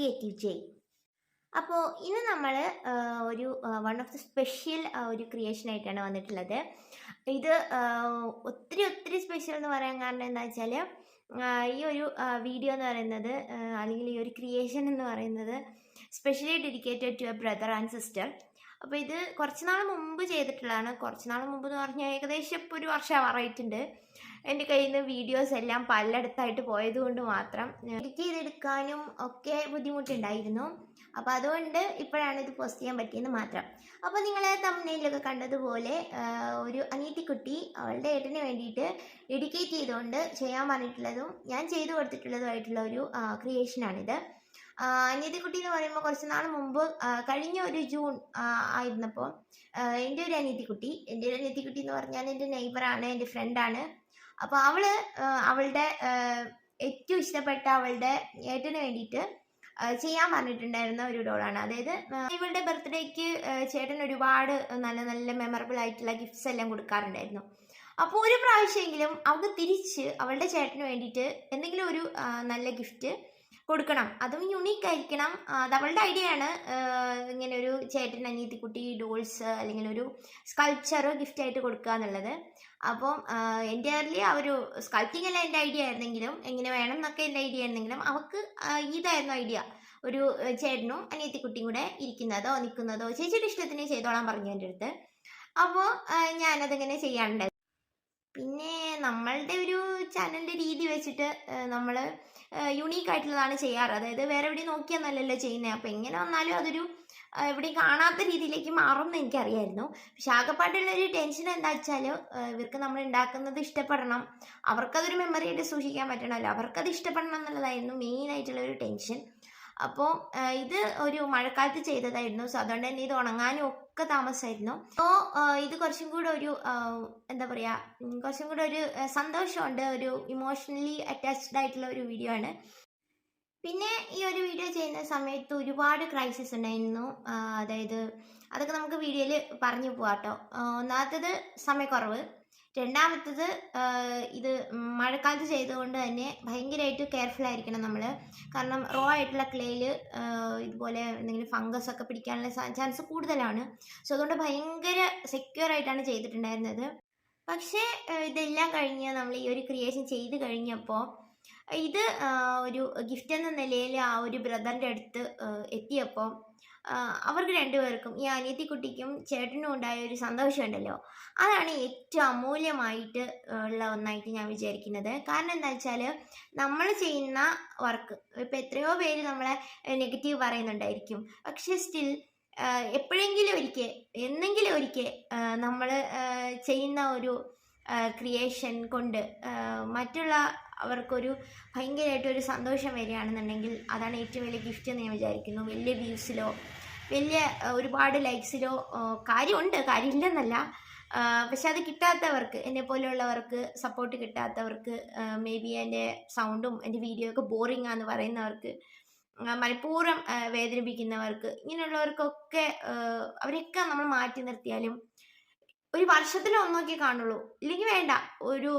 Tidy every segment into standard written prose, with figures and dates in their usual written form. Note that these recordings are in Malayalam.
ക്രിയേറ്റീവ് ജെയ്. അപ്പോൾ ഇന്ന് നമ്മൾ ഒരു വൺ ഓഫ് ദി സ്പെഷ്യൽ ഒരു ക്രിയേഷൻ ആയിട്ടാണ് വന്നിട്ടുള്ളത്. ഇത് ഒത്തിരി ഒത്തിരി സ്പെഷ്യൽ എന്ന് പറയാൻ കാരണം എന്താ വെച്ചാൽ ഈ ഒരു വീഡിയോ എന്ന് പറയുന്നത് അല്ലെങ്കിൽ ഈ ഒരു ക്രിയേഷൻ എന്ന് പറയുന്നത് specially dedicated to a brother and sister. അപ്പോൾ ഇത് കുറച്ച് നാൾ മുമ്പ് ചെയ്തിട്ടുള്ളതാണ്. കുറച്ച് നാൾ മുമ്പ് എന്ന് പറഞ്ഞാൽ ഏകദേശം ഇപ്പോൾ ഒരു വർഷം ആവാറായിട്ടുണ്ട്. എൻ്റെ കയ്യിൽ നിന്ന് വീഡിയോസ് എല്ലാം പലയിടത്തായിട്ട് പോയതുകൊണ്ട് മാത്രം എഡിറ്റ് ചെയ്തെടുക്കാനും ഒക്കെ ബുദ്ധിമുട്ടുണ്ടായിരുന്നു. അപ്പോൾ അതുകൊണ്ട് ഇപ്പോഴാണ് ഇത് പോസ്റ്റ് ചെയ്യാൻ പറ്റിയെന്ന് മാത്രം. അപ്പോൾ നിങ്ങൾ തംബ്നെയിലൊക്കെ കണ്ടതുപോലെ ഒരു അനിയത്തിക്കുട്ടി അവളുടെ ഏട്ടന് വേണ്ടിയിട്ട് ഡെഡിക്കേറ്റ് ചെയ്തുകൊണ്ട് ചെയ്യാൻ പറഞ്ഞിട്ടുള്ളതും ഞാൻ ചെയ്തു കൊടുത്തിട്ടുള്ളതുമായിട്ടുള്ള ഒരു ക്രിയേഷനാണിത്. അനിയത്തിക്കുട്ടി എന്ന് പറയുമ്പോൾ കുറച്ച് നാൾ മുമ്പ് കഴിഞ്ഞ ഒരു ജൂൺ ആയിരുന്നപ്പോൾ എൻ്റെ ഒരു അനിയത്തിക്കുട്ടി എന്ന് പറഞ്ഞാൽ എൻ്റെ നെയ്ബറാണ്, എൻ്റെ ഫ്രണ്ടാണ്. അപ്പോൾ അവളുടെ ഏറ്റവും ഇഷ്ടപ്പെട്ട അവളുടെ ഏട്ടന് വേണ്ടിയിട്ട് ചെയ്യാൻ പറഞ്ഞിട്ടുണ്ടായിരുന്ന ഒരു ഡോളാണ്. അതായത് ഇവളുടെ ബർത്ത്ഡേക്ക് ചേട്ടൻ ഒരുപാട് നല്ല നല്ല മെമ്മറബിൾ ആയിട്ടുള്ള ഗിഫ്റ്റ്സ് എല്ലാം കൊടുക്കാറുണ്ടായിരുന്നു. അപ്പോൾ ഒരു പ്രാവശ്യമെങ്കിലും അവൾക്ക് തിരിച്ച് അവളുടെ ചേട്ടന് വേണ്ടിയിട്ട് എന്തെങ്കിലും ഒരു നല്ല ഗിഫ്റ്റ് കൊടുക്കണം, അതും യുണീക്ക് ആയിരിക്കണം. അത് അവളുടെ ഐഡിയ ആണ്. ഇങ്ങനെ ഒരു ചേട്ടൻ അനിയത്തിക്കുട്ടി ഡോൾസ് അല്ലെങ്കിൽ ഒരു സ്കൾപ്ചർ ഗിഫ്റ്റ് ആയിട്ട് കൊടുക്കുക എന്നുള്ളത്. അപ്പം എൻ്റെ ആ ഒരു സ്കൾപ്റ്റിംഗ് എല്ലാം എൻ്റെ ഐഡിയ ആയിരുന്നെങ്കിലും എങ്ങനെ വേണം എന്നൊക്കെ എൻ്റെ ഐഡിയ ആയിരുന്നെങ്കിലും അവൾക്ക് ഇതായിരുന്നു ഐഡിയ. ഒരു ചേട്ടനും അനിയത്തിക്കുട്ടിയും കൂടെ ഇരിക്കുന്നതോ നിൽക്കുന്നതോ ചേച്ചിയുടെ ഇഷ്ടത്തിന് ചെയ്തോളാൻ പറഞ്ഞു എൻ്റെ അടുത്ത്. അപ്പോൾ ഞാനതിങ്ങനെ ചെയ്യാറുണ്ടായിരുന്നു. പിന്നെ നമ്മളുടെ ഒരു ചാനലിൻ്റെ രീതി വെച്ചിട്ട് നമ്മൾ യുണീക്ക് ആയിട്ടുള്ളതാണ് ചെയ്യാറ്. അതായത് വേറെ എവിടെയും നോക്കിയാൽ നല്ലല്ലോ ചെയ്യുന്നത്. അപ്പോൾ എങ്ങനെ വന്നാലും അതൊരു എവിടെയും കാണാത്ത രീതിയിലേക്ക് മാറുമെന്ന് എനിക്കറിയായിരുന്നു. പക്ഷെ ആകെപ്പാട്ടുള്ളൊരു ടെൻഷൻ എന്താ വെച്ചാൽ ഇവർക്ക് നമ്മൾ ഉണ്ടാക്കുന്നത് ഇഷ്ടപ്പെടണം, അവർക്കതൊരു മെമ്മറി ആയിട്ട് സൂക്ഷിക്കാൻ പറ്റണമല്ലോ, അവർക്കത് ഇഷ്ടപ്പെടണം എന്നുള്ളതായിരുന്നു മെയിനായിട്ടുള്ള ഒരു ടെൻഷൻ. അപ്പോൾ ഇത് ഒരു മഴക്കാലത്ത് ചെയ്തതായിരുന്നു. സോ അതുകൊണ്ട് തന്നെ ഇത് ഉണങ്ങാനും ഒക്കെ താമസമായിരുന്നു. അപ്പോൾ ഇത് കുറച്ചും കൂടെ ഒരു എന്താ പറയുക, കുറച്ചും കൂടെ ഒരു സന്തോഷമുണ്ട്, ഒരു ഇമോഷണലി അറ്റാച്ച്ഡ് ആയിട്ടുള്ള ഒരു വീഡിയോ ആണ്. പിന്നെ ഈ ഒരു വീഡിയോ ചെയ്യുന്ന സമയത്ത് ഒരുപാട് ക്രൈസിസ് ഉണ്ടായിരുന്നു. അതായത് അതൊക്കെ നമുക്ക് വീഡിയോയിൽ പറഞ്ഞു പോകാം കേട്ടോ. ഒന്നാമത്തത് സമയക്കുറവ്, രണ്ടാമത്തത് ഇത് മഴക്കാലത്ത് ചെയ്തുകൊണ്ട് തന്നെ ഭയങ്കരമായിട്ട് കെയർഫുൾ ആയിരിക്കണം നമ്മൾ. കാരണം റോ ആയിട്ടുള്ള ക്ലേയിൽ ഇതുപോലെ എന്തെങ്കിലും ഫംഗസ് ഒക്കെ പിടിക്കാനുള്ള ചാൻസ് കൂടുതലാണ്. സോ അതുകൊണ്ട് ഭയങ്കര സെക്യൂർ ആയിട്ടാണ് ചെയ്തിട്ടുണ്ടായിരുന്നത്. പക്ഷേ ഇതെല്ലാം കഴിഞ്ഞ് നമ്മൾ ഈ ഒരു ക്രിയേഷൻ ചെയ്ത് കഴിഞ്ഞപ്പോൾ ഇത് ഒരു ഗിഫ്റ്റ് എന്ന നിലയിൽ ആ ഒരു ബ്രദറിൻ്റെ അടുത്ത് എത്തിയപ്പോൾ അവർക്ക് രണ്ടുപേർക്കും, ഈ അനിയത്തിക്കുട്ടിക്കും ചേട്ടനും ഉണ്ടായ ഒരു സന്തോഷമുണ്ടല്ലോ, അതാണ് ഏറ്റവും അമൂല്യമായിട്ട് ഉള്ള ഒന്നായിട്ട് ഞാൻ വിചാരിക്കുന്നത്. കാരണം എന്താ വെച്ചാൽ നമ്മൾ ചെയ്യുന്ന വർക്ക് ഇപ്പം എത്രയോ പേര് നമ്മളെ നെഗറ്റീവ് പറയുന്നുണ്ടായിരിക്കും. പക്ഷേ സ്റ്റിൽ എപ്പോഴെങ്കിലും ഒരിക്കൽ എന്നെങ്കിലും ഒരിക്കൽ നമ്മൾ ചെയ്യുന്ന ഒരു ക്രിയേഷൻ കൊണ്ട് മറ്റുള്ള അവർക്കൊരു ഭയങ്കരമായിട്ടൊരു സന്തോഷം വരികയാണെന്നുണ്ടെങ്കിൽ അതാണ് ഏറ്റവും വലിയ ഗിഫ്റ്റ് എന്ന് ഞാൻ വിചാരിക്കുന്നു. വലിയ വ്യൂസിലോ വലിയ ഒരുപാട് ലൈക്സിലോ കാര്യമില്ലെന്നല്ല, പക്ഷെ അത് കിട്ടാത്തവർക്ക്, എന്നെ പോലെയുള്ളവർക്ക് സപ്പോർട്ട് കിട്ടാത്തവർക്ക്, മേ ബി എൻ്റെ സൗണ്ടും എൻ്റെ വീഡിയോ ഒക്കെ ബോറിംഗ് ആണെന്ന് പറയുന്നവർക്ക്, മനഃപൂർവ്വം വേദനിപ്പിക്കുന്നവർക്ക്, ഇങ്ങനെയുള്ളവർക്കൊക്കെ അവരെയൊക്കെ നമ്മൾ മാറ്റി നിർത്തിയാലും ഒരു വർഷത്തിലൊന്നൊക്കെ കാണുള്ളൂ, ഇല്ലെങ്കിൽ വേണ്ട ഒരു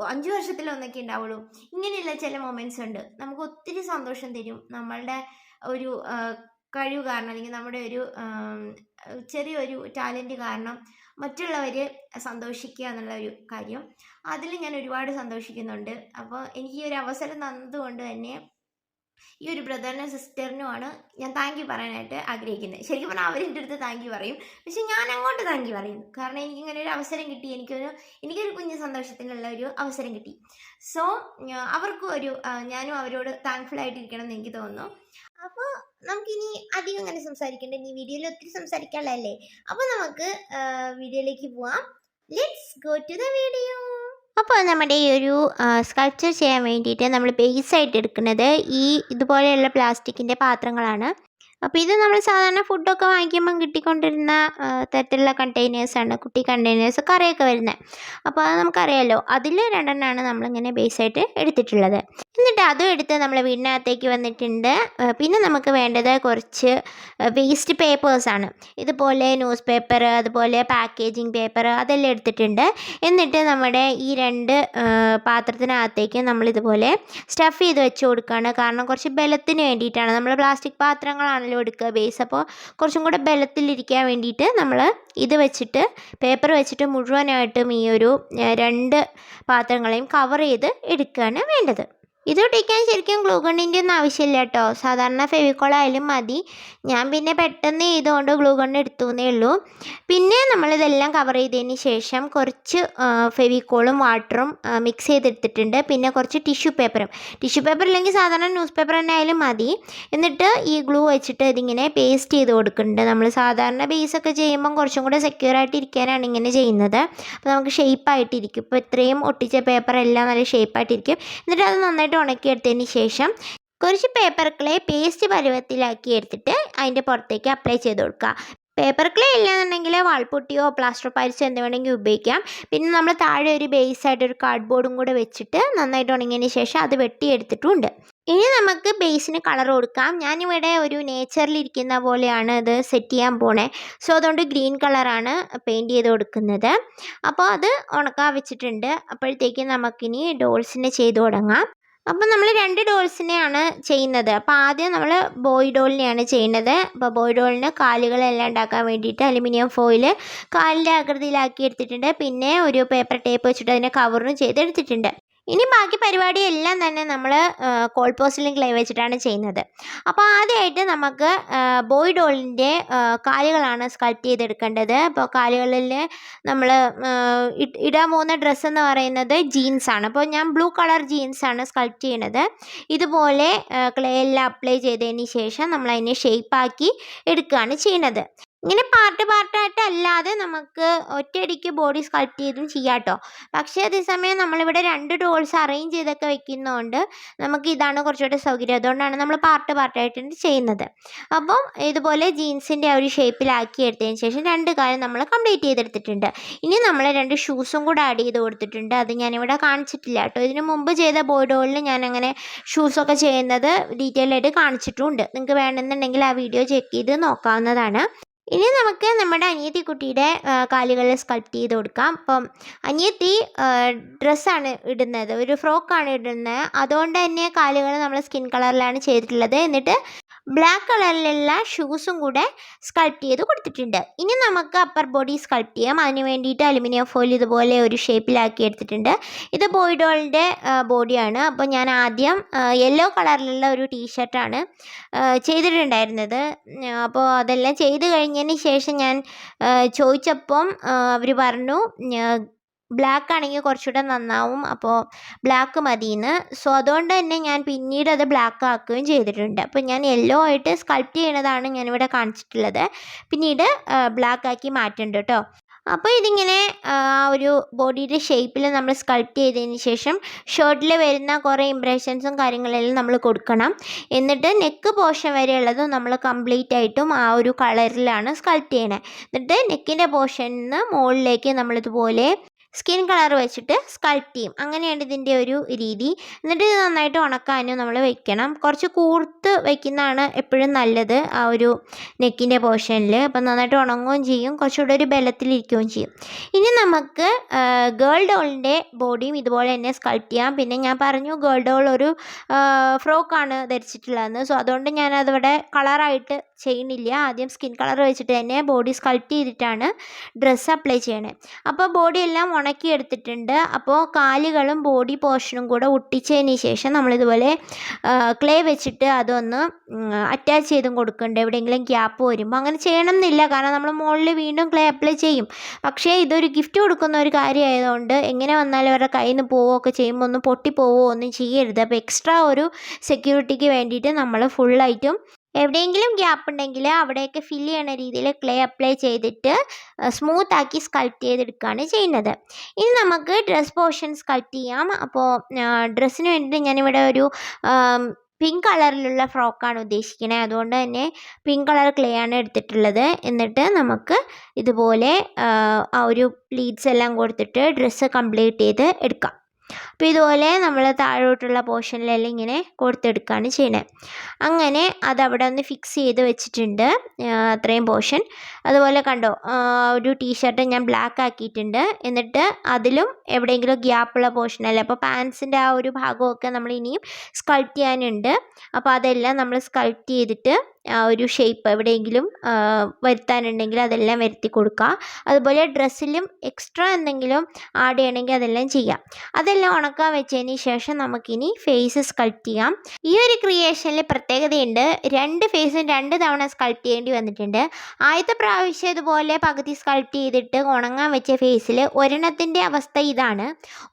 5 വർഷത്തിലൊന്നൊക്കെ ഉണ്ടാവുള്ളൂ. ഇങ്ങനെയുള്ള ചില മൊമെൻറ്റ്സ് ഉണ്ട്, നമുക്ക് ഒത്തിരി സന്തോഷം തരും. നമ്മളുടെ ഒരു കഴിവ് കാരണം അല്ലെങ്കിൽ നമ്മുടെ ഒരു ചെറിയൊരു ടാലൻറ്റ് കാരണം മറ്റുള്ളവർ സന്തോഷിക്കുക എന്നുള്ള ഒരു കാര്യം, അതിൽ ഞാൻ ഒരുപാട് സന്തോഷിക്കുന്നുണ്ട്. അപ്പോൾ എനിക്ക് ഈ ഒരു അവസരം തന്നതുകൊണ്ട് തന്നെ ഈ ഒരു ബ്രദറിനും സിസ്റ്ററിനുമാണ് ഞാൻ താങ്ക് യു പറയാനായിട്ട് ആഗ്രഹിക്കുന്നത്. ശരിക്കും പറഞ്ഞാൽ അവരെൻ്റെ അടുത്ത് താങ്ക് യു പറയും, പക്ഷെ ഞാൻ അങ്ങോട്ട് താങ്ക് യു പറയും. കാരണം എനിക്കിങ്ങനെ ഒരു അവസരം കിട്ടി, എനിക്കൊരു കുഞ്ഞു സന്തോഷത്തിനുള്ള ഒരു അവസരം കിട്ടി. സോ അവർക്കും ഞാനും അവരോട് താങ്ക്ഫുൾ ആയിട്ടിരിക്കണം എന്ന് എനിക്ക് തോന്നുന്നു. അപ്പോൾ നമുക്കിനി അധികം അങ്ങനെ സംസാരിക്കേണ്ട, ഇനി വീഡിയോയിൽ ഒത്തിരി സംസാരിക്കാനുള്ളതല്ലേ. അപ്പോൾ നമുക്ക് വീഡിയോയിലേക്ക് പോവാം. Let's go to the video. അപ്പോൾ നമ്മുടെ ഈ ഒരു സ്കൾപ്ചർ ചെയ്യാൻ വേണ്ടിയിട്ട് നമ്മൾ ബേസായിട്ട് എടുക്കുന്നത് ഇതുപോലെയുള്ള പ്ലാസ്റ്റിക്കിൻ്റെ പാത്രങ്ങളാണ്. അപ്പോൾ ഇത് നമ്മൾ സാധാരണ ഫുഡൊക്കെ വാങ്ങിക്കുമ്പം കിട്ടിക്കൊണ്ടിരുന്ന തരത്തിലുള്ള കണ്ടെയ്നേഴ്സാണ്, കുട്ടി കണ്ടെയ്നേഴ്സ്, കറിയൊക്കെ വരുന്നത്. അപ്പോൾ അത് നമുക്കറിയാമല്ലോ. അതിൽ 2 നമ്മളിങ്ങനെ ബേസായിട്ട് എടുത്തിട്ടുള്ളത്. എന്നിട്ട് അതും എടുത്ത് നമ്മൾ വീടിനകത്തേക്ക് വന്നിട്ടുണ്ട്. പിന്നെ നമുക്ക് വേണ്ടത് കുറച്ച് വേസ്റ്റ് പേപ്പേഴ്സാണ്. ഇതുപോലെ ന്യൂസ് പേപ്പർ, അതുപോലെ പാക്കേജിങ് പേപ്പർ അതെല്ലാം എടുത്തിട്ടുണ്ട്. എന്നിട്ട് നമ്മുടെ ഈ 2 പാത്രത്തിനകത്തേക്ക് നമ്മളിതുപോലെ സ്റ്റഫ് ചെയ്ത് വെച്ച് കൊടുക്കുകയാണ്. കാരണം കുറച്ച് ബലത്തിന് വേണ്ടിയിട്ടാണ്. നമ്മൾ പ്ലാസ്റ്റിക് പാത്രങ്ങളാണല്ലോ എടുക്കുക ബേസ്, അപ്പോൾ കുറച്ചും കൂടെ ബലത്തിലിരിക്കാൻ വേണ്ടിയിട്ട് നമ്മൾ ഇത് വെച്ചിട്ട് പേപ്പർ വെച്ചിട്ട് മുഴുവനായിട്ടും ഈ ഒരു 2 പാത്രങ്ങളെയും കവർ ചെയ്ത് എടുക്കുകയാണ് വേണ്ടത്. ഇത് ഒട്ടിക്കാൻ ശരിക്കും ഗ്ലൂ ഗണ്ണിൻ്റെ ഒന്നും ആവശ്യമില്ല കേട്ടോ. സാധാരണ ഫെവിക്കോളായാലും മതി. ഞാൻ പിന്നെ പെട്ടെന്ന് ചെയ്തുകൊണ്ട് ഗ്ലൂ ഗണ്ണ് എടുത്തു എന്നേ ഉള്ളൂ. പിന്നെ നമ്മളിതെല്ലാം കവർ ചെയ്തതിന് ശേഷം കുറച്ച് ഫെവിക്കോളും വാട്ടറും മിക്സ് ചെയ്തെടുത്തിട്ടുണ്ട്. പിന്നെ കുറച്ച് ടിഷ്യൂ പേപ്പറും. ടിഷ്യൂ പേപ്പർ ഇല്ലെങ്കിൽ സാധാരണ ന്യൂസ് പേപ്പർ തന്നെ ആയാലും മതി. എന്നിട്ട് ഈ ഗ്ലൂ വെച്ചിട്ട് ഇതിങ്ങനെ പേസ്റ്റ് ചെയ്ത് കൊടുക്കുന്നുണ്ട്. നമ്മൾ സാധാരണ ബേസൊക്കെ ചെയ്യുമ്പം കുറച്ചും കൂടെ സെക്യൂറായിട്ട് ഇരിക്കാനാണ് ഇങ്ങനെ ചെയ്യുന്നത്. അപ്പോൾ നമുക്ക് ഷേപ്പായിട്ടിരിക്കും. ഇപ്പോൾ ഇത്രയും ഒട്ടിച്ച പേപ്പറെല്ലാം നല്ല ഷേപ്പായിട്ടിരിക്കും. എന്നിട്ട് അത് നന്നായിട്ട് ഉണക്കിയെടുത്തതിന് ശേഷം കുറച്ച് പേപ്പർ ക്ലേ പേസ്റ്റ് പരുവത്തിലാക്കി എടുത്തിട്ട് അതിൻ്റെ പുറത്തേക്ക് അപ്ലൈ ചെയ്ത് കൊടുക്കുക. പേപ്പർ ക്ലേ ഇല്ലാന്നുണ്ടെങ്കിൽ വാൾപുട്ടിയോ പ്ലാസ്റ്റർ പാരിസോ എന്ത് വേണമെങ്കിൽ ഉപയോഗിക്കാം. പിന്നെ നമ്മൾ താഴെ ഒരു ബേസായിട്ട് ഒരു കാർഡ്ബോർഡും കൂടെ വെച്ചിട്ട് നന്നായിട്ട് ഉണങ്ങിയതിന് ശേഷം അത് വെട്ടിയെടുത്തിട്ടുണ്ട്. ഇനി നമുക്ക് ബേസിന് കളർ കൊടുക്കാം. ഞാനിവിടെ ഒരു നേച്ചറിലിരിക്കുന്ന പോലെയാണ് ഇത് സെറ്റ് ചെയ്യാൻ പോണേ. സോ അതുകൊണ്ട് ഗ്രീൻ കളറാണ് പെയിൻറ്റ് ചെയ്ത് കൊടുക്കുന്നത്. അപ്പോൾ അത് ഉണക്കാൻ വെച്ചിട്ടുണ്ട്. അപ്പോഴത്തേക്കും നമുക്കിനി ഡോൾസിനെ ചെയ്ത് തുടങ്ങാം. അപ്പം നമ്മൾ 2 ഡോൾസിനെയാണ് ചെയ്യുന്നത്. അപ്പോൾ ആദ്യം നമ്മൾ ബോയ് ഡോളിനെയാണ് ചെയ്യുന്നത്. അപ്പോൾ ബോയ് ഡോളിന് കാലുകളെല്ലാം ഉണ്ടാക്കാൻ വേണ്ടിയിട്ട് അലുമിനിയം ഫോയിൽ കാലിൻ്റെ ആകൃതിയിലാക്കി എടുത്തിട്ടുണ്ട്. പിന്നെ ഒരു പേപ്പർ ടേപ്പ് വെച്ചിട്ട് അതിനെ കവറും ചെയ്തെടുത്തിട്ടുണ്ട്. ഇനി ബാക്കി പരിപാടിയെല്ലാം തന്നെ നമ്മൾ കോൾ പോസ്റ്റിലും ക്ലേ വെച്ചിട്ടാണ് ചെയ്യുന്നത്. അപ്പോൾ ആദ്യമായിട്ട് നമുക്ക് ബോയ് ഡോളിൻ്റെ കാലുകളാണ് സ്കൾപ്റ്റ് ചെയ്തെടുക്കേണ്ടത്. അപ്പോൾ കാലുകളിൽ നമ്മൾ ഇടാൻ പോകുന്ന ഡ്രസ്സ് എന്ന് പറയുന്നത് ജീൻസാണ്. അപ്പോൾ ഞാൻ ബ്ലൂ കളർ ജീൻസാണ് സ്കൾപ്റ്റ് ചെയ്യണത്. ഇതുപോലെ ക്ലേ എല്ലാം അപ്ലൈ ചെയ്തതിന് ശേഷം നമ്മൾ അതിനെ ഷേപ്പാക്കി എടുക്കുകയാണ് ചെയ്യുന്നത്. ഇങ്ങനെ പാർട്ടായിട്ട് അല്ലാതെ നമുക്ക് ഒറ്റയടിക്ക് ബോഡി സ്കൾപ്റ്റ് ചെയ്തും ചെയ്യാം കേട്ടോ. പക്ഷേ അതേസമയം നമ്മളിവിടെ 2 ഡോൾസ് അറേഞ്ച് ചെയ്തൊക്കെ വെക്കുന്നതുകൊണ്ട് നമുക്ക് ഇതാണ് കുറച്ചുകൂടെ സൗകര്യം. അതുകൊണ്ടാണ് നമ്മൾ പാർട്ടായിട്ട് ചെയ്യുന്നത്. അപ്പം ഇതുപോലെ ജീൻസിൻ്റെ ഒരു ഷേപ്പിലാക്കി എടുത്തതിന് ശേഷം 2 കാര്യം നമ്മൾ കംപ്ലീറ്റ് ചെയ്തെടുത്തിട്ടുണ്ട്. ഇനി നമ്മൾ 2 ഷൂസും കൂടെ ആഡ് ചെയ്ത് കൊടുത്തിട്ടുണ്ട്. അത് ഞാനിവിടെ കാണിച്ചിട്ടില്ല കേട്ടോ. ഇതിന് മുമ്പ് ചെയ്ത ബോയ് ഡോളിൽ ഞാനങ്ങനെ ഷൂസൊക്കെ ചെയ്യുന്നത് ഡീറ്റെയിൽ ആയിട്ട് കാണിച്ചിട്ടുമുണ്ട്. നിങ്ങൾക്ക് വേണമെന്നുണ്ടെങ്കിൽ ആ വീഡിയോ ചെക്ക് ചെയ്ത് നോക്കാവുന്നതാണ്. ഇനി നമുക്ക് നമ്മുടെ അനിയത്തി കുട്ടിയുടെ കാലുകളിൽ സ്കൾപ്റ്റ് ചെയ്ത് കൊടുക്കാം. അപ്പം അനിയത്തി ഡ്രസ്സാണ് ഇടുന്നത്, ഒരു ഫ്രോക്കാണ് ഇടുന്നത്. അതുകൊണ്ട് തന്നെ കാലുകൾ നമ്മൾ സ്കിൻ കളറിലാണ് ചെയ്തിട്ടുള്ളത്. എന്നിട്ട് ബ്ലാക്ക് കളറിലുള്ള ഷൂസും കൂടെ സ്കൾപ്റ്റ് ചെയ്ത് കൊടുത്തിട്ടുണ്ട്. ഇനി നമുക്ക് അപ്പർ ബോഡി സ്കൾപ്റ്റ് ചെയ്യാം. അതിന് വേണ്ടിയിട്ട് അലുമിനിയം ഫോയിൽ ഇതുപോലെ ഒരു ഷേപ്പിലാക്കി എടുത്തിട്ടുണ്ട്. ഇത് ബോയ് ഡോളിൻ്റെ ബോഡിയാണ്. അപ്പോൾ ഞാൻ ആദ്യം യെല്ലോ കളറിലുള്ള ഒരു ടീഷർട്ടാണ് ചെയ്തിട്ടുണ്ടായിരുന്നത്. അപ്പോൾ അതെല്ലാം ചെയ്ത് കഴിഞ്ഞതിന് ശേഷം ഞാൻ ചോദിച്ചപ്പം അവർ പറഞ്ഞു ബ്ലാക്ക് ആണെങ്കിൽ കുറച്ചുകൂടെ നന്നാവും, അപ്പോൾ ബ്ലാക്ക് മതിയെന്ന്. സോ അതുകൊണ്ട് തന്നെ ഞാൻ പിന്നീട് അത് ബ്ലാക്ക് ആക്കുകയും ചെയ്തിട്ടുണ്ട്. അപ്പോൾ ഞാൻ യെല്ലോ ആയിട്ട് സ്കൾപ്റ്റ് ചെയ്യണതാണ് ഞാനിവിടെ കാണിച്ചിട്ടുള്ളത്. പിന്നീട് ബ്ലാക്ക് ആക്കി മാറ്റുന്നുണ്ട് കേട്ടോ. അപ്പോൾ ഇതിങ്ങനെ ഒരു ബോഡിയുടെ ഷേപ്പിൽ നമ്മൾ സ്കൾപ്റ്റ് ചെയ്തതിന് ശേഷം ഷർട്ടിൽ വരുന്ന കുറേ ഇംപ്രഷൻസും കാര്യങ്ങളെല്ലാം നമ്മൾ കൊടുക്കണം. എന്നിട്ട് നെക്ക് പോർഷൻ വരെയുള്ളതും നമ്മൾ കംപ്ലീറ്റ് ആയിട്ടും ആ ഒരു കളറിലാണ് സ്കൾപ്റ്റ് ചെയ്യണത്. എന്നിട്ട് നെക്കിൻ്റെ പോർഷനിൽ നിന്ന് മുകളിലേക്ക് നമ്മളിതുപോലെ സ്കിൻ കളർ വെച്ചിട്ട് സ്കൾപ്റ്റ് ചെയ്യും. അങ്ങനെയാണ് ഇതിൻ്റെ ഒരു രീതി. എന്നിട്ട് ഇത് നന്നായിട്ട് ഉണക്കാനും നമ്മൾ വെക്കണം. കുറച്ച് കൂർത്ത് വയ്ക്കുന്നതാണ് എപ്പോഴും നല്ലത് ആ ഒരു നെക്കിൻ്റെ പോർഷനിൽ. അപ്പം നന്നായിട്ട് ഉണങ്ങുകയും ചെയ്യും, കുറച്ചുകൂടെ ഒരു ബലത്തിലിരിക്കുകയും ചെയ്യും. ഇനി നമുക്ക് ഗേൾ ഡോളിൻ്റെ ബോഡിയും ഇതുപോലെ തന്നെ സ്കൾപ്റ്റ് ചെയ്യാം. പിന്നെ ഞാൻ പറഞ്ഞു ഗേൾ ഡോൾ ഒരു ഫ്രോക്കാണ് ധരിച്ചിട്ടുള്ളതെന്ന്. സോ അതുകൊണ്ട് ഞാനതിവിടെ കളറായിട്ട് ചെയ്യണില്ല. ആദ്യം സ്കിൻ കളർ വെച്ചിട്ട് തന്നെ ബോഡി സ്കൾപ്റ്റ് ചെയ്തിട്ടാണ് ഡ്രസ്സ് അപ്ലൈ ചെയ്യണേ. അപ്പോൾ ബോഡി എല്ലാം ഉണക്കിയെടുത്തിട്ടുണ്ട്. അപ്പോൾ കാലുകളും ബോഡി പോർഷനും കൂടെ ഒട്ടിച്ചതിന് ശേഷം നമ്മളിതുപോലെ ക്ലേ വെച്ചിട്ട് അതൊന്ന് അറ്റാച്ച് ചെയ്തും കൊടുക്കുന്നുണ്ട്. എവിടെയെങ്കിലും ഗ്യാപ്പ് വരുമ്പോൾ അങ്ങനെ ചെയ്യണം എന്നില്ല, കാരണം നമ്മൾ മുകളിൽ വീണ്ടും ക്ലേ അപ്ലൈ ചെയ്യും. പക്ഷേ ഇതൊരു ഗിഫ്റ്റ് കൊടുക്കുന്ന ഒരു കാര്യമായതുകൊണ്ട് എങ്ങനെ വന്നാലും അവരുടെ കയ്യിൽ നിന്ന് പോവുകയൊക്കെ ചെയ്യുമ്പോൾ ഒന്നും പൊട്ടിപ്പോവുകയോ ഒന്നും ചെയ്യരുത്. അപ്പോൾ എക്സ്ട്രാ ഒരു സെക്യൂരിറ്റിക്ക് വേണ്ടിയിട്ട് നമ്മൾ ഫുള്ളായിട്ടും എവിടെയെങ്കിലും ഗ്യാപ്പ് ഉണ്ടെങ്കിൽ അവിടെയൊക്കെ ഫില്ല് ചെയ്യണ രീതിയിൽ ക്ലേ അപ്ലൈ ചെയ്തിട്ട് സ്മൂത്താക്കി സ്കൾപ്റ്റ് ചെയ്തെടുക്കുകയാണ് ചെയ്യുന്നത്. ഇനി നമുക്ക് ഡ്രസ് പോർഷൻ സ്കൾപ്റ്റ് ചെയ്യാം. അപ്പോൾ ഡ്രസ്സിന് വേണ്ടിയിട്ട് ഞാനിവിടെ ഒരു പിങ്ക് കളറിലുള്ള ഫ്രോക്കാണ് ഉദ്ദേശിക്കുന്നത്. അതുകൊണ്ട് തന്നെ പിങ്ക് കളർ ക്ലേ ആണ് എടുത്തിട്ടുള്ളത്. എന്നിട്ട് നമുക്ക് ഇതുപോലെ ആ ഒരു പ്ലീറ്റ്സ് എല്ലാം കൊടുത്തിട്ട് ഡ്രസ്സ് കംപ്ലീറ്റ് ചെയ്ത് എടുക്കാം. അപ്പോൾ ഇതുപോലെ നമ്മൾ താഴോട്ടുള്ള പോർഷനിലെല്ലാം ഇങ്ങനെ കൊടുത്തെടുക്കുകയാണ് ചെയ്യണത്. അങ്ങനെ അതവിടെ ഒന്ന് ഫിക്സ് ചെയ്ത് വെച്ചിട്ടുണ്ട്, അത്രയും പോർഷൻ. അതുപോലെ കണ്ടോ, ഒരു ടീഷർട്ട് ഞാൻ ബ്ലാക്ക് ആക്കിയിട്ടുണ്ട്. എന്നിട്ട് അതിലും എവിടെയെങ്കിലും ഗ്യാപ്പുള്ള പോർഷനല്ലേ, അപ്പോൾ പാൻസിൻ്റെ ആ ഒരു ഭാഗമൊക്കെ നമ്മൾ ഇനിയും സ്കൾപ്റ്റ് ചെയ്യാനുണ്ട്. അപ്പോൾ അതെല്ലാം നമ്മൾ സ്കൾപ്റ്റ് ചെയ്തിട്ട് ഒരു ഷേപ്പ് എവിടെയെങ്കിലും വരുത്താനുണ്ടെങ്കിൽ അതെല്ലാം വരുത്തി കൊടുക്കുക. അതുപോലെ ഡ്രസ്സിലും എക്സ്ട്രാ എന്തെങ്കിലും ആഡ് ചെയ്യണമെങ്കിൽ അതെല്ലാം ചെയ്യാം. അതെല്ലാം ഉണക്കാൻ വെച്ചതിന് ശേഷം നമുക്കിനി ഫേസ് സ്കൾപ്റ്റ് ചെയ്യാം. ഈ ഒരു ക്രിയേഷനിൽ പ്രത്യേകതയുണ്ട്, 2 ഫേസും 2 തവണ സ്കൾപ്റ്റ് ചെയ്യേണ്ടി വന്നിട്ടുണ്ട്. ആദ്യത്തെ പ്രാവശ്യം ഇതുപോലെ പകുതി സ്കൾപ്റ്റ് ചെയ്തിട്ട് ഉണങ്ങാൻ വെച്ച ഫേസിൽ ഒരെണ്ണത്തിൻ്റെ അവസ്ഥ ഇതാണ്.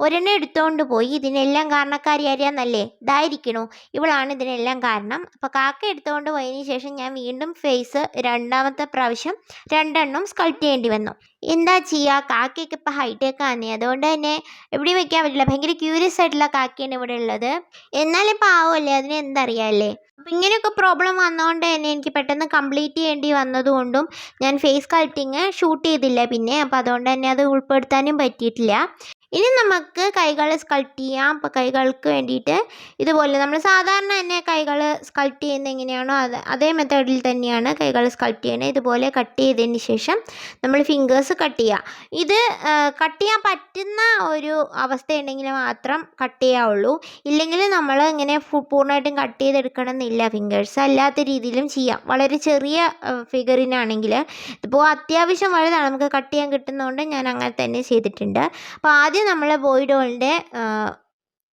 ഒരെണ്ണം എടുത്തുകൊണ്ട് പോയി. ഇതിനെല്ലാം കാരണക്കാരി ആരെയാന്നല്ലേ, ഇതായിരിക്കണു, ഇവളാണ് ഇതിനെല്ലാം കാരണം. അപ്പോൾ കാക്ക എടുത്തുകൊണ്ട് പോയതിന് ശേഷം ഞാൻ വീണ്ടും ഫേസ് രണ്ടാമത്തെ പ്രാവശ്യം 2 എണ്ണം സ്കൾപ്റ്റ് ചെയ്യേണ്ടി വന്നു. എന്താ ചെയ്യുക, കാക്കയൊക്കെ ഇപ്പോൾ ഹൈടെക് ആണ്, അതുകൊണ്ട് തന്നെ എവിടെയും വെക്കാൻ പറ്റില്ല. ഭയങ്കര ക്യൂരിയസ് ആയിട്ടുള്ള കാക്കയാണ് ഇവിടെ ഉള്ളത്. എന്നാലും പാവമല്ലേ, അതിന് എന്തറിയാമല്ലേ. അപ്പം ഇങ്ങനെയൊക്കെ പ്രോബ്ലം വന്നതുകൊണ്ട് തന്നെ എനിക്ക് പെട്ടെന്ന് കംപ്ലീറ്റ് ചെയ്യേണ്ടി വന്നതുകൊണ്ടും ഞാൻ ഫേസ് സ്കൾപ്റ്റിങ് ഷൂട്ട് ചെയ്തില്ല പിന്നെ. അപ്പോൾ അതുകൊണ്ട് തന്നെ അത് ഉൾപ്പെടുത്താനും പറ്റിയിട്ടില്ല. ഇനി നമുക്ക് കൈകൾ സ്കൾപ്റ്റ് ചെയ്യാം. അപ്പോൾ കൈകൾക്ക് വേണ്ടിയിട്ട് ഇതുപോലെ നമ്മൾ സാധാരണ തന്നെ കൈകൾ സ്കൾപ്റ്റ് ചെയ്യുന്നത് എങ്ങനെയാണോ അതേ മെത്തേഡിൽ തന്നെയാണ് കൈകൾ സ്കൾപ്റ്റ് ചെയ്യണത്. ഇതുപോലെ കട്ട് ചെയ്തതിന് ശേഷം നമ്മൾ ഫിംഗേഴ്സ് കട്ട് ചെയ്യുക. ഇത് കട്ട് ചെയ്യാൻ പറ്റുന്ന ഒരു അവസ്ഥയുണ്ടെങ്കിൽ മാത്രം കട്ട് ചെയ്യാവുള്ളൂ. ഇല്ലെങ്കിൽ നമ്മൾ ഇങ്ങനെ പൂർണ്ണമായിട്ടും കട്ട് ചെയ്തെടുക്കണം എന്നില്ല. ഫിംഗേഴ്സ് അല്ലാത്ത രീതിയിലും ചെയ്യാം. വളരെ ചെറിയ ഫിഗറിനാണെങ്കിൽ, ഇതിപ്പോൾ അത്യാവശ്യം വലുതാണ്, നമുക്ക് കട്ട് ചെയ്യാൻ കിട്ടുന്നതുകൊണ്ട് ഞാൻ അങ്ങനെ തന്നെ ചെയ്തിട്ടുണ്ട്. അപ്പോൾ ആദ്യം നമ്മൾ ബോയ് ഡോളിൻ്റെ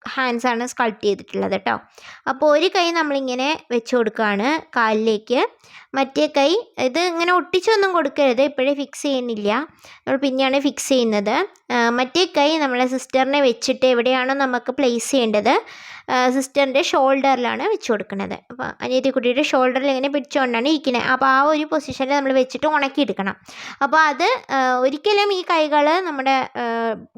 ഹാൻഡ്സാണ് സ്കൾപ്റ്റ് ചെയ്തിട്ടുള്ളത് കേട്ടോ. അപ്പോൾ ഒരു കൈ നമ്മളിങ്ങനെ വെച്ച് കൊടുക്കുകയാണ് കാലിലേക്ക്. മറ്റേ കൈ ഇത് ഇങ്ങനെ ഒട്ടിച്ചൊന്നും കൊടുക്കരുത്, ഇപ്പോഴേ ഫിക്സ് ചെയ്യുന്നില്ല, നമ്മൾ പിന്നെയാണ് ഫിക്സ് ചെയ്യുന്നത്. മറ്റേ കൈ നമ്മളെ സിസ്റ്ററിനെ വെച്ചിട്ട് എവിടെയാണോ നമുക്ക് പ്ലേസ് ചെയ്യേണ്ടത് സിസ്റ്ററിൻ്റെ ഷോൾഡറിലാണ് വെച്ച് കൊടുക്കുന്നത്. അപ്പോൾ അനിയത്തിക്കുട്ടിയുടെ ഷോൾഡറിൽ ഇങ്ങനെ പിടിച്ചുകൊണ്ടാണ് ഇരിക്കുന്നത്. അപ്പോൾ ആ ഒരു പൊസിഷനിൽ നമ്മൾ വെച്ചിട്ട് ഉണക്കിയെടുക്കണം. അപ്പോൾ അത് ഒരിക്കലും ഈ കൈകൾ നമ്മുടെ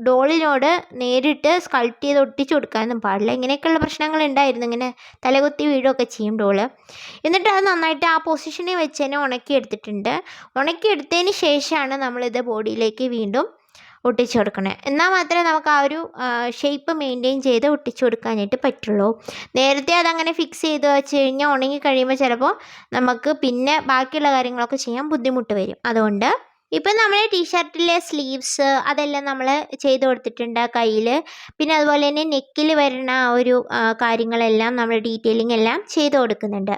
ഡോളിനോട് നേരിട്ട് സ്കൾപ്റ്റ് ചെയ്ത് ഒട്ടിച്ചു കൊടുക്കാനൊന്നും പാടില്ല. ഇങ്ങനെയൊക്കെയുള്ള പ്രശ്നങ്ങൾ ഉണ്ടായിരുന്നു, ഇങ്ങനെ തലകുത്തി വീഴുകയൊക്കെ ചെയ്യും ഡോള്. എന്നിട്ട് അത് നന്നായിട്ട് ആ പൊസിഷനിൽ വെച്ച് തന്നെ ഉണക്കിയെടുത്തിട്ടുണ്ട്. ഉണക്കിയെടുത്തതിന് ശേഷമാണ് നമ്മളിത് ബോഡിയിലേക്ക് വീണ്ടും ഒട്ടിച്ചു കൊടുക്കണേ. എന്നാൽ മാത്രമേ നമുക്ക് ആ ഒരു ഷേപ്പ് മെയിൻറ്റെയിൻ ചെയ്ത് ഒട്ടിച്ചു കൊടുക്കാനായിട്ട് പറ്റുള്ളൂ. നേരത്തെ അതങ്ങനെ ഫിക്സ് ചെയ്ത് വെച്ച് കഴിഞ്ഞാൽ ഉണങ്ങി കഴിയുമ്പോൾ ചിലപ്പോൾ നമുക്ക് പിന്നെ ബാക്കിയുള്ള കാര്യങ്ങളൊക്കെ ചെയ്യാൻ ബുദ്ധിമുട്ട് വരും. അതുകൊണ്ട് ഇപ്പം നമ്മൾ ടീഷർട്ടിലെ സ്ലീവ്സ് അതെല്ലാം നമ്മൾ ചെയ്ത് കൊടുത്തിട്ടുണ്ട് കയ്യിൽ. പിന്നെ അതുപോലെ തന്നെ നെക്കിൽ വരുന്ന ഒരു കാര്യങ്ങളെല്ലാം നമ്മൾ ഡീറ്റെയിലിംഗ് എല്ലാം ചെയ്ത് കൊടുക്കുന്നുണ്ട്.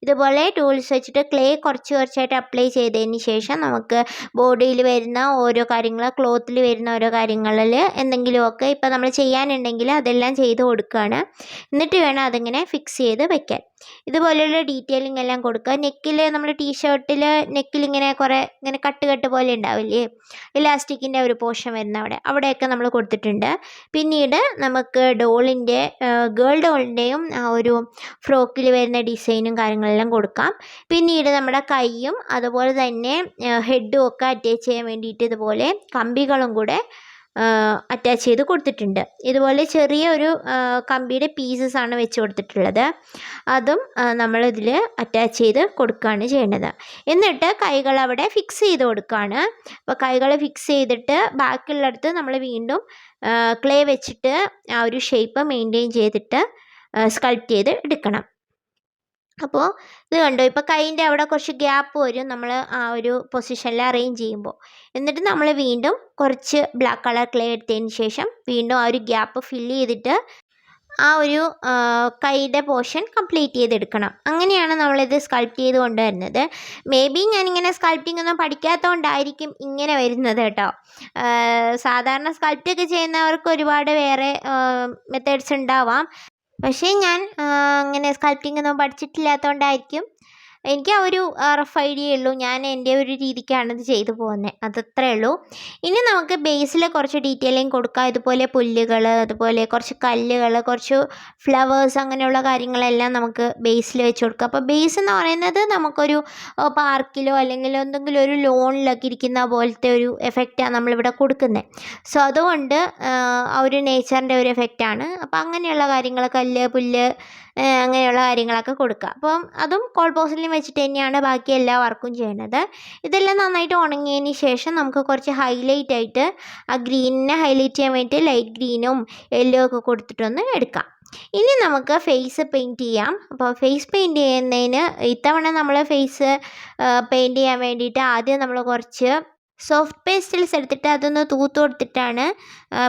ഇതുപോലെ ടൂൾസ് വെച്ചിട്ട് ക്ലേ കുറച്ചായിട്ട് അപ്ലൈ ചെയ്തതിന് ശേഷം നമുക്ക് ബോഡിയിൽ വരുന്ന ഓരോ കാര്യങ്ങൾ, ക്ലോത്തിൽ വരുന്ന ഓരോ കാര്യങ്ങളിൽ എന്തെങ്കിലുമൊക്കെ ഇപ്പോൾ നമ്മൾ ചെയ്യാനുണ്ടെങ്കിൽ അതെല്ലാം ചെയ്ത് കൊടുക്കുകയാണ്. എന്നിട്ട് വേണം അതിങ്ങനെ ഫിക്സ് ചെയ്ത് വെക്കാൻ. ഇതുപോലെയുള്ള ഡീറ്റെയിലിംഗ് എല്ലാം കൊടുക്കുക. നെക്കിൽ നമ്മൾ ടീഷർട്ടിൽ നെക്കിൽ ഇങ്ങനെ കുറേ ഇങ്ങനെ കട്ട് പോലെ ഉണ്ടാവില്ലേ, ഇലാസ്റ്റിക്കിൻ്റെ ഒരു പോർഷൻ വരുന്ന അവിടെയൊക്കെ നമ്മൾ കൊടുത്തിട്ടുണ്ട്. പിന്നീട് നമുക്ക് ഡോളിൻ്റെ ഗേൾ ഡോളിൻ്റെയും ഒരു ഫ്രോക്കിൽ വരുന്ന ഡിസൈനും കാര്യങ്ങളെല്ലാം കൊടുക്കാം. പിന്നീട് നമ്മുടെ കൈയും അതുപോലെ തന്നെ ഹെഡും ഒക്കെ അറ്റാച്ച് ചെയ്യാൻ വേണ്ടിയിട്ട് ഇതുപോലെ കമ്പികളും കൂടെ അറ്റാച്ച് ചെയ്ത് കൊടുത്തിട്ടുണ്ട്. ഇതുപോലെ ചെറിയൊരു കമ്പിയുടെ പീസസ് ആണ് വെച്ച് കൊടുത്തിട്ടുള്ളത്. അതും നമ്മളിതിൽ അറ്റാച്ച് ചെയ്ത് കൊടുക്കുകയാണ് ചെയ്യേണ്ടത്. എന്നിട്ട് കൈകൾ അവിടെ ഫിക്സ് ചെയ്ത് കൊടുക്കുകയാണ്. അപ്പോൾ കൈകൾ ഫിക്സ് ചെയ്തിട്ട് ബാക്കിയുള്ളിടത്ത് നമ്മൾ വീണ്ടും ക്ലേ വെച്ചിട്ട് ആ ഒരു ഷേപ്പ് മെയിൻറ്റെയിൻ ചെയ്തിട്ട് സ്കൾപ്റ്റ് ചെയ്ത് എടുക്കണം. അപ്പോൾ ഇത് കണ്ടോ, ഇപ്പോൾ കൈയിൻ്റെ അവിടെ കുറച്ച് ഗ്യാപ്പ് വരും നമ്മൾ ആ ഒരു പൊസിഷനിൽ അറേഞ്ച് ചെയ്യുമ്പോൾ. എന്നിട്ട് നമ്മൾ വീണ്ടും കുറച്ച് ബ്ലാക്ക് കളർ ക്ലേ എടുത്തതിന് ശേഷം വീണ്ടും ആ ഒരു ഗ്യാപ്പ് ഫില്ല് ചെയ്തിട്ട് ആ ഒരു കൈയുടെ പോർഷൻ കംപ്ലീറ്റ് ചെയ്തെടുക്കണം. അങ്ങനെയാണ് നമ്മളിത് സ്കൾപ്റ്റ് ചെയ്ത് കൊണ്ടുവരുന്നത്. മേ ബി ഞാനിങ്ങനെ സ്കൾപ്റ്റിംഗ് ഒന്നും പഠിക്കാത്തതുകൊണ്ടായിരിക്കും ഇങ്ങനെ വരുന്നത് കേട്ടോ. സാധാരണ സ്കൾപ്റ്റൊക്കെ ചെയ്യുന്നവർക്ക് ഒരുപാട് വേറെ മെത്തേഡ്സ് ഉണ്ടാവാം. പക്ഷേ ഞാൻ അങ്ങനെ സ്കൾപ്റ്റിംഗ് ഒന്നും പഠിച്ചിട്ടില്ലാത്തതുകൊണ്ടായിരിക്കും എനിക്ക് ആ ഒരു റഫ് ഐഡിയ ഉള്ളൂ. ഞാൻ എൻ്റെ ഒരു രീതിക്കാണ് ഇത് ചെയ്തു പോകുന്നത്, അതത്രേ ഉള്ളൂ. ഇനി നമുക്ക് ബേസിൽ കുറച്ച് ഡീറ്റെയിലിംഗ് കൊടുക്കാം. ഇതുപോലെ പുല്ലുകൾ, അതുപോലെ കുറച്ച് കല്ലുകൾ, കുറച്ച് ഫ്ലവേഴ്സ്, അങ്ങനെയുള്ള കാര്യങ്ങളെല്ലാം നമുക്ക് ബേസിൽ വെച്ച് കൊടുക്കാം. അപ്പോൾ ബേസ് എന്ന് പറയുന്നത് നമുക്കൊരു പാർക്കിലോ അല്ലെങ്കിൽ എന്തെങ്കിലും ഒരു ലോണിലൊക്കെ ഇരിക്കുന്ന പോലത്തെ ഒരു എഫക്റ്റാണ് നമ്മളിവിടെ കൊടുക്കുന്നത്. സോ അതുകൊണ്ട് ആ ഒരു നേച്ചറിൻ്റെ ഒരു എഫക്റ്റാണ്. അപ്പോൾ അങ്ങനെയുള്ള കാര്യങ്ങൾ, കല്ല്, പുല്ല്, അങ്ങനെയുള്ള കാര്യങ്ങളൊക്കെ കൊടുക്കുക. അപ്പം അതും കോൾപോസിലും വെച്ചിട്ട് തന്നെയാണ് ബാക്കി എല്ലാ വർക്കും ചെയ്യുന്നത്. ഇതെല്ലാം നന്നായിട്ട് ഉണങ്ങിയതിന് ശേഷം നമുക്ക് കുറച്ച് ഹൈലൈറ്റ് ആയിട്ട് ആ ഗ്രീനിനെ ഹൈലൈറ്റ് ചെയ്യാൻ വേണ്ടിയിട്ട് ലൈറ്റ് ഗ്രീനും യെല്ലോ ഒക്കെ കൊടുത്തിട്ടൊന്ന് എടുക്കാം. ഇനി നമുക്ക് ഫേസ് പെയിൻറ്റ് ചെയ്യാം. അപ്പോൾ ഫേസ് പെയിൻറ്റ് ചെയ്യുന്നതിന് ഇത്തവണ നമ്മൾ ഫേസ് പെയിൻറ്റ് ചെയ്യാൻ വേണ്ടിയിട്ട് ആദ്യം നമ്മൾ കുറച്ച് സോഫ്റ്റ് പേസ്റ്റൽസ് എടുത്തിട്ട് അതൊന്ന് തൂത്ത് കൊടുത്തിട്ടാണ്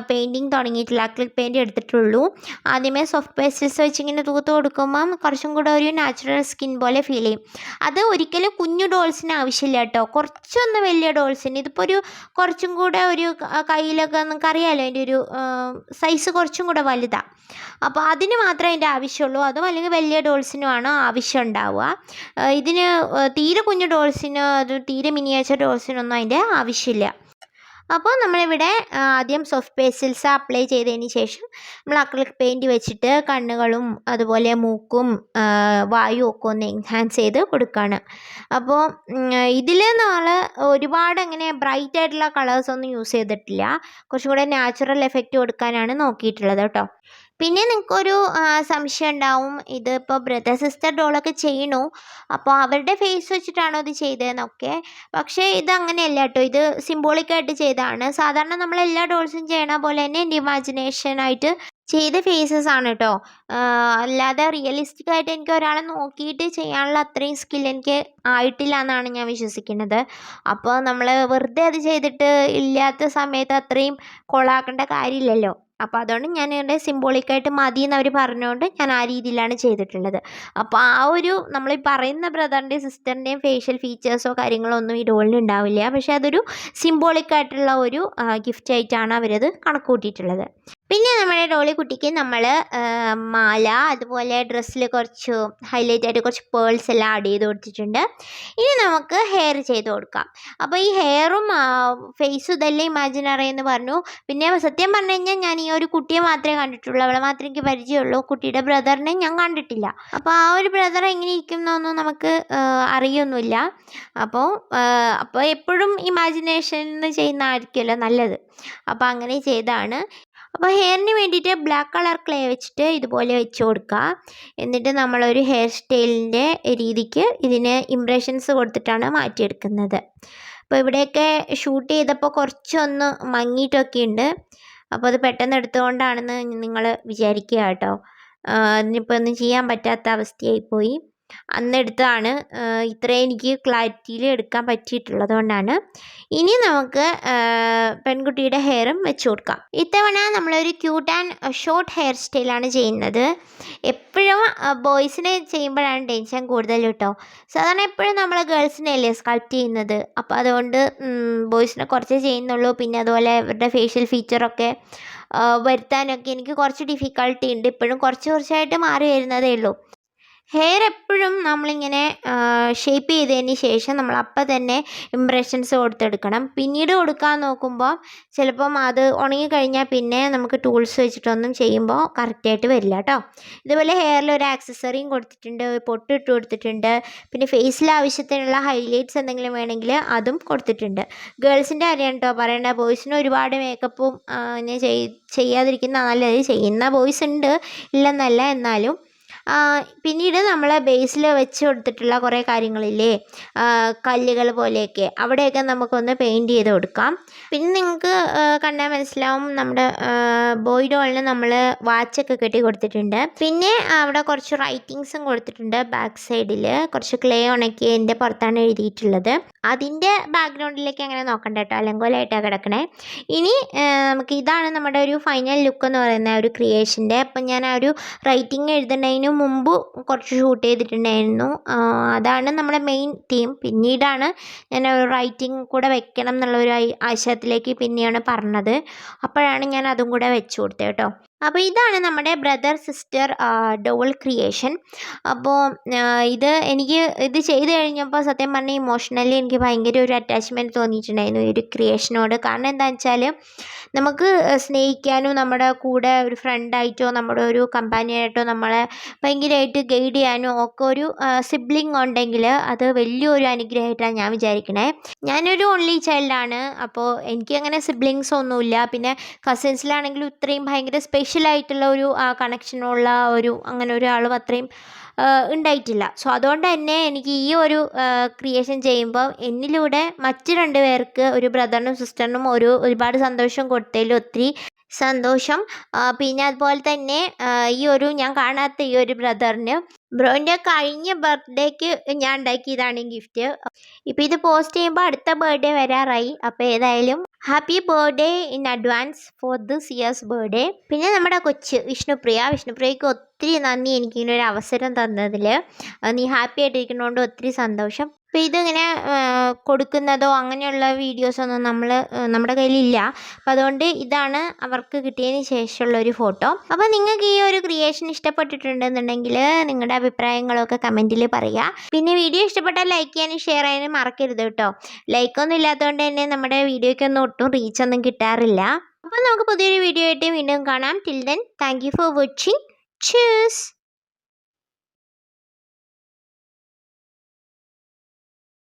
പെയിൻറ്റിങ് തുടങ്ങിയിട്ടുള്ള അക്രിലിക് പെയിൻറ്റ് എടുത്തിട്ടുള്ളൂ. ആദ്യമേ സോഫ്റ്റ് പേസ്റ്റൽസ് വെച്ച് ഇങ്ങനെ തൂത്ത് കൊടുക്കുമ്പം കുറച്ചും കൂടെ ഒരു നാച്ചുറൽ സ്കിൻ പോലെ ഫീൽ ചെയ്യും. അത് ഒരിക്കലും കുഞ്ഞു ഡോൾസിന് ആവശ്യമില്ല കേട്ടോ, കുറച്ചൊന്ന് വലിയ ഡോൾസിന്. ഇതിപ്പോൾ ഒരു കുറച്ചും കൂടെ ഒരു കയ്യിലൊക്കെ നിങ്ങൾക്ക് അറിയാമല്ലോ അതിൻ്റെ ഒരു സൈസ് കുറച്ചും കൂടെ വലുതാണ്. അപ്പോൾ അതിന് മാത്രമേ അതിൻ്റെ ആവശ്യമുള്ളൂ. അതും അല്ലെങ്കിൽ വലിയ ഡോൾസിനുമാണ് ആവശ്യം ഉണ്ടാവുക. ഇതിന് തീരെ കുഞ്ഞു ഡോൾസിന് അത് തീരെ മിനിയേച്ചർ ഡോൾസിനൊന്നും അതിൻ്റെ ആവശ്യമില്ല. അപ്പോൾ നമ്മളിവിടെ ആദ്യം സോഫ്റ്റ് പേസ്റ്റൽസ് അപ്ലൈ ചെയ്തതിന് ശേഷം നമ്മൾ അക്രിലിക് പെയിൻറ്റ് വെച്ചിട്ട് കണ്ണുകളും അതുപോലെ മൂക്കും വായും ഒക്കെ ഒന്ന് എൻഹാൻസ് ചെയ്ത് കൊടുക്കുകയാണ്. അപ്പോൾ ഇതിൽ നമ്മൾ ഒരുപാട് അങ്ങനെ ബ്രൈറ്റ് ആയിട്ടുള്ള കളേഴ്സൊന്നും യൂസ് ചെയ്തിട്ടില്ല, കുറച്ചും കൂടെ നാച്ചുറൽ എഫക്റ്റ് കൊടുക്കാനാണ് നോക്കിയിട്ടുള്ളത് കേട്ടോ. പിന്നെ നിങ്ങൾക്കൊരു സംശയം ഉണ്ടാവും, ഇതിപ്പോൾ ബ്രദർ സിസ്റ്റർ ഡോളൊക്കെ ചെയ്യണു, അപ്പോൾ അവരുടെ ഫേസ് വെച്ചിട്ടാണോ ഇത് ചെയ്തതെന്നൊക്കെ. പക്ഷേ ഇതങ്ങനെയല്ല കേട്ടോ, ഇത് സിംബോളിക്കായിട്ട് ചെയ്തതാണ്. സാധാരണ നമ്മളെല്ലാ ഡോൾസും ചെയ്യണ പോലെ തന്നെ എൻ്റെ ഇമാജിനേഷനായിട്ട് ചെയ്ത ഫേസസ് ആണ് കേട്ടോ. അല്ലാതെ റിയലിസ്റ്റിക് ആയിട്ട് എനിക്ക് ഒരാളെ നോക്കിയിട്ട് ചെയ്യാനുള്ള അത്രയും സ്കിൽ എനിക്ക് ആയിട്ടില്ല എന്നാണ് ഞാൻ വിശ്വസിക്കുന്നത്. അപ്പോൾ നമ്മൾ വെറുതെ അത് ചെയ്തിട്ട് ഇല്ലാത്ത സമയത്ത് അത്രയും കൊളാക്കേണ്ട കാര്യമില്ലല്ലോ. അപ്പോൾ അതുകൊണ്ട് ഞാൻ ഇവിടെ സിംബോളിക്കായിട്ട് മതി എന്നവർ പറഞ്ഞുകൊണ്ട് ഞാൻ ആ രീതിയിലാണ് ചെയ്തിട്ടുള്ളത്. അപ്പോൾ ആ ഒരു നമ്മൾ ഈ പറയുന്ന ബ്രദറിൻ്റെയും സിസ്റ്ററിൻ്റെയും ഫേഷ്യൽ ഫീച്ചേഴ്സോ കാര്യങ്ങളോ ഒന്നും ഈ ഡോളിന് ഉണ്ടാവില്ല. പക്ഷേ അതൊരു സിംബോളിക്കായിട്ടുള്ള ഒരു ഗിഫ്റ്റ് ആയിട്ടാണ് അവരത് കണക്ക് കൂട്ടിയിട്ടുള്ളത്. പിന്നെ നമ്മുടെ ഡോളി കുട്ടിക്ക് നമ്മൾ മാല, അതുപോലെ ഡ്രസ്സിൽ കുറച്ച് ഹൈലൈറ്റ് ആയിട്ട് കുറച്ച് പേൾസ് എല്ലാം ആഡ് ചെയ്ത് കൊടുത്തിട്ടുണ്ട്. ഇനി നമുക്ക് ഹെയർ ചെയ്ത് കൊടുക്കാം. അപ്പോൾ ഈ ഹെയറും ഫേസും ഇതെല്ലാം ഇമാജിനറി എന്ന് പറഞ്ഞു. പിന്നെ സത്യം പറഞ്ഞു കഴിഞ്ഞാൽ ഞാൻ ഈ ഒരു കുട്ടിയെ മാത്രമേ കണ്ടിട്ടുള്ളൂ, അവളെ മാത്രമേ എനിക്ക് പരിചയമുള്ളൂ. കുട്ടിയുടെ ബ്രദറിനെ ഞാൻ കണ്ടിട്ടില്ല. അപ്പോൾ ആ ഒരു ബ്രദർ എങ്ങനെ ഇരിക്കുന്നൊന്നും നമുക്ക് അറിയൊന്നുമില്ല. അപ്പോൾ എപ്പോഴും ഇമാജിനേഷൻ ചെയ്യുന്നതായിരിക്കുമല്ലോ നല്ലത്. അപ്പോൾ അങ്ങനെ ചെയ്താണ്. അപ്പോൾ ഹെയറിന് വേണ്ടിയിട്ട് ബ്ലാക്ക് കളർ ക്ലേ വെച്ചിട്ട് ഇതുപോലെ വെച്ച് കൊടുക്കുക. എന്നിട്ട് നമ്മളൊരു ഹെയർ സ്റ്റൈലിൻ്റെ രീതിക്ക് ഇതിന് ഇംപ്രഷൻസ് കൊടുത്തിട്ടാണ് മാറ്റിയെടുക്കുന്നത്. അപ്പോൾ ഇവിടെയൊക്കെ ഷൂട്ട് ചെയ്തപ്പോൾ കുറച്ചൊന്ന് മങ്ങിയിട്ടൊക്കെ ഉണ്ട്. അപ്പോൾ അത് പെട്ടെന്ന് എടുത്തുകൊണ്ടാണെന്ന് നിങ്ങൾ വിചാരിക്കുക കേട്ടോ. അതിനിപ്പോൾ ഒന്നും ചെയ്യാൻ പറ്റാത്ത അവസ്ഥയായിപ്പോയി. അന്നെടുത്താണ് ഇത്രയും എനിക്ക് ക്ലാരിറ്റിയിൽ എടുക്കാൻ പറ്റിയിട്ടുള്ളത് കൊണ്ടാണ്. ഇനി നമുക്ക് പെൺകുട്ടിയുടെ ഹെയറും വെച്ച് കൊടുക്കാം. ഇത്തവണ നമ്മളൊരു ക്യൂട്ട് ആൻഡ് ഷോർട്ട് ഹെയർ സ്റ്റൈലാണ് ചെയ്യുന്നത്. എപ്പോഴും ബോയ്സിനെ ചെയ്യുമ്പോഴാണ് ടെൻഷൻ കൂടുതൽ കേട്ടോ. സാധാരണ എപ്പോഴും നമ്മൾ ഗേൾസിനെയല്ലേ സ്കൾപ്റ്റ് ചെയ്യുന്നത്. അപ്പോൾ അതുകൊണ്ട് ബോയ്സിനെ കുറച്ചേ ചെയ്യുന്നുള്ളൂ. പിന്നെ അതുപോലെ ഇവരുടെ ഫേഷ്യൽ ഫീച്ചറൊക്കെ വരുത്താനൊക്കെ എനിക്ക് കുറച്ച് ഡിഫിക്കൽട്ടി ഉണ്ട്. ഇപ്പോഴും കുറച്ചായിട്ട് മാറി വരുന്നതേ ഉള്ളൂ. ഹെയർ എപ്പോഴും നമ്മളിങ്ങനെ ഷേപ്പ് ചെയ്തതിന് ശേഷം നമ്മൾ അപ്പം തന്നെ ഇംപ്രഷൻസ് കൊടുത്തെടുക്കണം. പിന്നീട് കൊടുക്കാൻ നോക്കുമ്പോൾ ചിലപ്പം അത് ഉണങ്ങിക്കഴിഞ്ഞാൽ പിന്നെ നമുക്ക് ടൂൾസ് വെച്ചിട്ടൊന്നും ചെയ്യുമ്പോൾ കറക്റ്റായിട്ട് വരില്ല കേട്ടോ. ഇതുപോലെ ഹെയറിൽ ഒരു ആക്സസറിയും കൊടുത്തിട്ടുണ്ട്, പൊട്ടിട്ട് കൊടുത്തിട്ടുണ്ട്. പിന്നെ ഫേസിൽ ആവശ്യത്തിനുള്ള ഹൈലൈറ്റ്സ് എന്തെങ്കിലും വേണമെങ്കിൽ അതും കൊടുത്തിട്ടുണ്ട്. ഗേൾസിൻ്റെ കാര്യമാണ് കേട്ടോ പറയേണ്ട. ബോയ്സിന് ഒരുപാട് മേക്കപ്പും ഇങ്ങനെ ചെയ്യാതിരിക്കുന്ന നല്ലത്. ചെയ്യുന്ന ബോയ്സ് ഉണ്ട്, ഇല്ലെന്നല്ല. എന്നാലും പിന്നീട് നമ്മൾ ബേസിൽ വെച്ച് കൊടുത്തിട്ടുള്ള കുറേ കാര്യങ്ങളില്ലേ, കല്ലുകൾ പോലെയൊക്കെ, അവിടെയൊക്കെ നമുക്കൊന്ന് പെയിൻറ്റ് ചെയ്ത് കൊടുക്കാം. പിന്നെ നിങ്ങൾക്ക് കണ്ടാൽ മനസ്സിലാവും നമ്മുടെ ബോയ് ഡോളിന് നമ്മൾ വാച്ചൊക്കെ കെട്ടി കൊടുത്തിട്ടുണ്ട്. പിന്നെ അവിടെ കുറച്ച് റൈറ്റിങ്സും കൊടുത്തിട്ടുണ്ട്. ബാക്ക് സൈഡിൽ കുറച്ച് ക്ലേ ഉണക്കിയതിൻ്റെ പുറത്താണ് എഴുതിയിട്ടുള്ളത്. അതിൻ്റെ ബാക്ക്ഗ്രൗണ്ടിലേക്ക് അങ്ങനെ നോക്കണ്ട കേട്ടോ, അലങ്കോലമായിട്ടാണ് കിടക്കണേ. ഇനി നമുക്ക് ഇതാണ് നമ്മുടെ ഒരു ഫൈനൽ ലുക്ക് എന്ന് പറയുന്ന ഒരു ക്രിയേഷൻ്റെ. അപ്പം ഞാൻ ആ ഒരു റൈറ്റിംഗ് എഴുതുന്നതിന് മുമ്പ് കുറച്ച് ഷൂട്ട് ചെയ്തിട്ടുണ്ടായിരുന്നു. അതാണ് നമ്മുടെ മെയിൻ തീം. പിന്നീടാണ് ഞാൻ ഒരു റൈറ്റിംഗ് കൂടെ വെക്കണം എന്നുള്ളൊരു ആശയത്തിലേക്ക് പിന്നെയാണ് പറഞ്ഞത്. അപ്പോഴാണ് ഞാൻ അതും കൂടെ വെച്ച് കൊടുത്തത് കേട്ടോ. അപ്പോൾ ഇതാണ് നമ്മുടെ ബ്രദർ സിസ്റ്റർ ഡോൾ ക്രിയേഷൻ. അപ്പോൾ എനിക്ക് ഇത് ചെയ്ത് കഴിഞ്ഞപ്പോൾ സത്യം പറഞ്ഞാൽ ഇമോഷണലി എനിക്ക് ഭയങ്കര ഒരു അറ്റാച്ച്മെൻറ്റ് തോന്നിയിട്ടുണ്ടായിരുന്നു ഈ ഒരു ക്രിയേഷനോട്. കാരണം എന്താണെന്ന് വെച്ചാൽ നമുക്ക് സ്നേഹിക്കാനും നമ്മുടെ കൂടെ ഒരു ഫ്രണ്ടായിട്ടോ നമ്മുടെ ഒരു കമ്പാനിയായിട്ടോ നമ്മളെ ഭയങ്കരമായിട്ട് ഗൈഡ് ചെയ്യാനും ഒക്കെ ഒരു സിബ്ലിംഗ് ഉണ്ടെങ്കിൽ അത് വലിയൊരു അനുഗ്രഹമായിട്ടാണ് ഞാൻ വിചാരിക്കണേ. ഞാനൊരു ഓൺലി ചൈൽഡാണ്. അപ്പോൾ എനിക്ക് അങ്ങനെ സിബ്ലിങ്സ് ഒന്നുമില്ല. പിന്നെ കസിൻസിലാണെങ്കിലും ഇത്രയും ഭയങ്കര സ്പെഷ്യലായിട്ടുള്ള ഒരു കണക്ഷനുള്ള ഒരു അങ്ങനെ ഒരാളും അത്രയും ഉണ്ടായിട്ടില്ല. സോ അതുകൊണ്ട് തന്നെ എനിക്ക് ഈ ഒരു ക്രിയേഷൻ ചെയ്യുമ്പോൾ എന്നിലൂടെ മറ്റ് 2 പേർക്ക് ഒരു ബ്രദറിനും സിസ്റ്ററിനും ഒരുപാട് സന്തോഷം കൊടുത്തതിൽ ഒത്തിരി സന്തോഷം. പിന്നെ അതുപോലെ തന്നെ ഈ ഒരു ഞാൻ കാണാത്ത ഈ ഒരു ബ്രദറിന് ബ്രോൻ്റെ കഴിഞ്ഞ ബർത്ത്ഡേക്ക് ഞാൻ ഉണ്ടാക്കിയതാണ് ഈ ഗിഫ്റ്റ്. ഇപ്പോൾ ഇത് പോസ്റ്റ് ചെയ്യുമ്പോൾ അടുത്ത ബർത്ത്ഡേ വരാറായി. അപ്പോൾ ഏതായാലും happy birthday in advance for this years birthday. പിന്നെ നമ്മുടെ കൊച്ച് വിഷ്ണുപ്രിയയ്ക്ക് ഒത്തിരി നന്ദി എനിക്കിങ്ങനെ ഒരു അവസരം തന്നതിൽ. നീ ഹാപ്പി ആയിട്ടിരിക്കുന്നതുകൊണ്ട് ഒത്തിരി സന്തോഷം. അപ്പോൾ ഇതിങ്ങനെ കൊടുക്കുന്നതോ അങ്ങനെയുള്ള വീഡിയോസൊന്നും നമ്മുടെ കയ്യിലില്ല. അപ്പോൾ അതുകൊണ്ട് ഇതാണ് അവർക്ക് കിട്ടിയതിന് ശേഷമുള്ള ഒരു ഫോട്ടോ. അപ്പോൾ നിങ്ങൾക്ക് ഈ ഒരു ക്രിയേഷൻ ഇഷ്ടപ്പെട്ടിട്ടുണ്ടെന്നുണ്ടെങ്കിൽ നിങ്ങളുടെ അഭിപ്രായങ്ങളൊക്കെ കമൻറ്റിൽ പറയുക. പിന്നെ വീഡിയോ ഇഷ്ടപ്പെട്ടാൽ ലൈക്ക് ചെയ്യാനും ഷെയർ ചെയ്യാനും മറക്കരുത് കേട്ടോ. ലൈക്കൊന്നും ഇല്ലാത്തതുകൊണ്ട് തന്നെ നമ്മുടെ വീഡിയോയ്ക്കൊന്നും ഒട്ടും റീച്ചൊന്നും കിട്ടാറില്ല. അപ്പോൾ നമുക്ക് പുതിയൊരു വീഡിയോ ആയിട്ട് വീണ്ടും കാണാം. Till then thank you for watching. Cheers!